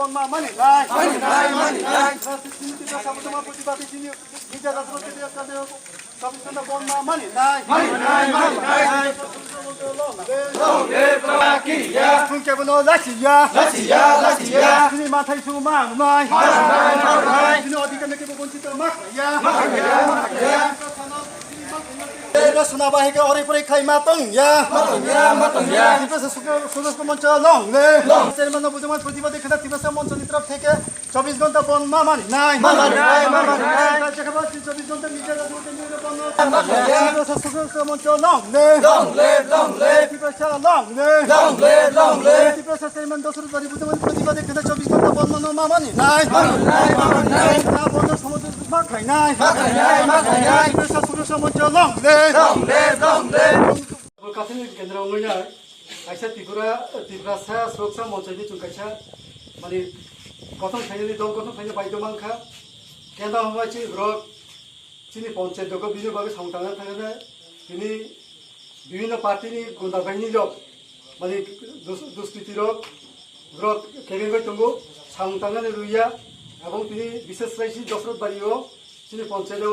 বনমা মানি নাই চিনি তীব্র সাবধান প্রতিবাদী চিনি নিজের রাজনৈতিক চব্বিশ ঘন্টা বনমা মানি নাই কেবল লাচিয়া চিনি মাথায় সুমা নয় চিনি অধিকার কেবল বঞ্চিত মাখাইয়া সোনাবাহিকে অরিপরি খাই মাতং সুদস্ক মঞ্চ লং চেয়ারম্যান বুঝমান প্রতিবাদী খেলা তিবাসা মঞ্চ তরফ থেকে 24 ঘন্টা বন্ধ মানি নাই 24 ঘন্টা নিজের সুদস্ক মঞ্চ লং তিবাসা লং তিবাসা চেয়ারম্যান দশরথ বাড়ি বুঝমান প্রতিবাদী খেলা 24 ঘন্টা বন্ধ মানি নাই বন্ধ সমুদ্র মাখাই নাই তিবাসা সুদস্ক মঞ্চ লং কাছানি কেন্দ্র অনুযায়ী কাইসা ত্রিপুরা সুরক্ষা মঞ্চनि जों कायसा माने गठन खायनि दल गठन खायनि बायदमानखा केन्द्र हमायछि रक चिनि पञ्चायत दको बिनि बागै सावतांना थागोन बिनि विभिन्न पार्टीनि गुन्दा बाहिनी रक माने दुष्कृति रक केबेंगै दंगो सावतांना रुइया এবং তিনি বিশেষ রাইছি দশরথ বাড়িও চিনি পঞ্চায়েত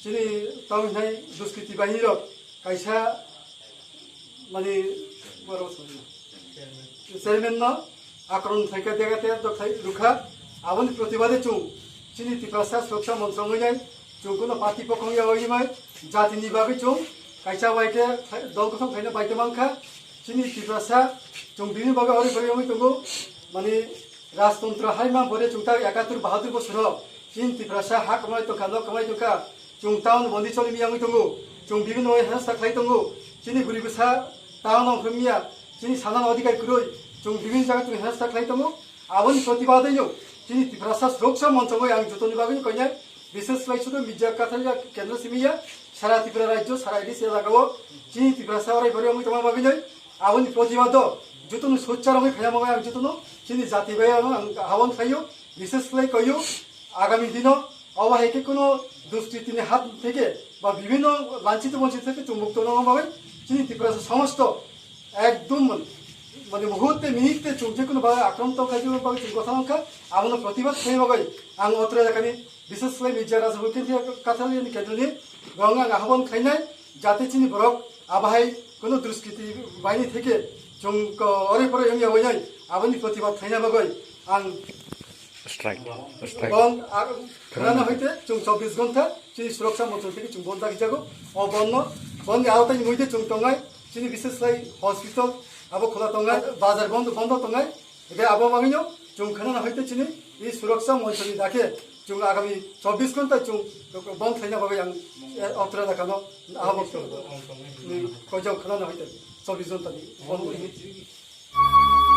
চিনি তামিলনাই দুষ্কৃতি বাহিনী রক কাইসা মানে চেয়ারম্যান আক্রমণ থেকে দেখাতে রুখা আবনি প্রতিবাদে চুং চিনি ত্রিপুরা সুরক্ষা মন্ত্রণালয় চুং কোনো পার্টি পক্ষে ওইমাই জাতিনি বাগै চুং কাইসা বাইকে দল গঠন খাইनो বাইদमानखा চিনি ত্রিপুরা চুং বিনি বাগै হরি হরি ওই দंगो মানে राजतंत्र हाइमा बरे चुंता 71 बोसोर चिन त्रिपुरा हा कमाय तंखा न कमाय तंखा चुं टाउन बन्दी चलि मियाङै दंगो चुं बिभिन्न हेरस्था खाइ दंगो चिनि गुरिबसा टाउन हमिया चिनि सानान अधिकार कुरै चुं बिभिन्न जागा चुं हेरस्था खाइ दंगो आबनि प्रतिबादैनो चिनि त्रिपुरा सुरक्षा मञ्चमै आं जुतनि बागै कयनाय विशेष लाइसुद मिडिया काथालिया केन्द्र सिमिया सारा त्रिपुरा राज्य सारा एडिस एलाकाओ चिनि त्रिपुरा अराय बरे आं तमा बागै आबनि प्रतिबाद जुतन सोच्चारमै खायामगै आं जुतनो चिनि जाति भाई आह्वान खाइयो विशेषलाई कहियो आगामी दिन अबाहेके कोनो दुष्कृतिनि हात থেকে বা বিভিন্ন লাঞ্ছিত বঞ্চিত থেকে মুক্ত নভাবে চিনি ত্রিপুরা সমস্ত একদম মানে মুহূর্তে মিনিটে যে কোনো ভাবে আক্রান্ত খাইজো ভাবে কথানখা আমন প্রতিবাদ খাইবাগৈ আং অত্র এলাকানি বিশেষলাই মিডিয়া রাজবকেন্দ্র কাথালিয়ানি কেন্দ্রনি রং আং আহ্বান খাইনাই যাতে চিনি বরক আবাহাই কোনো দুষ্কৃতি বাহিনী থেকে जों अरे परे यंग यावै आबनि प्रतिबाद थाइना बागै आं स्ट्राइक खाना हइते जों 24 घन्टा चिनि सुरक्षा मन्त्र থেকে जों बन्द जागो अ बन्द आवतानि मइते जों तंगाय चिनि विशेषलाई हस्पिटल आबो खोला तंगाय बाजार बन्द तंगाय बे आबो मागिनो जों खाना हइते चिनि इ सुरक्षा मन्त्रनि दाखे जों आगामी 24 घन्टा जों बन्द थाइना बागै आं अत्रा दाखानो आबो कयजों खाना हइते 24 घन्टा बन्द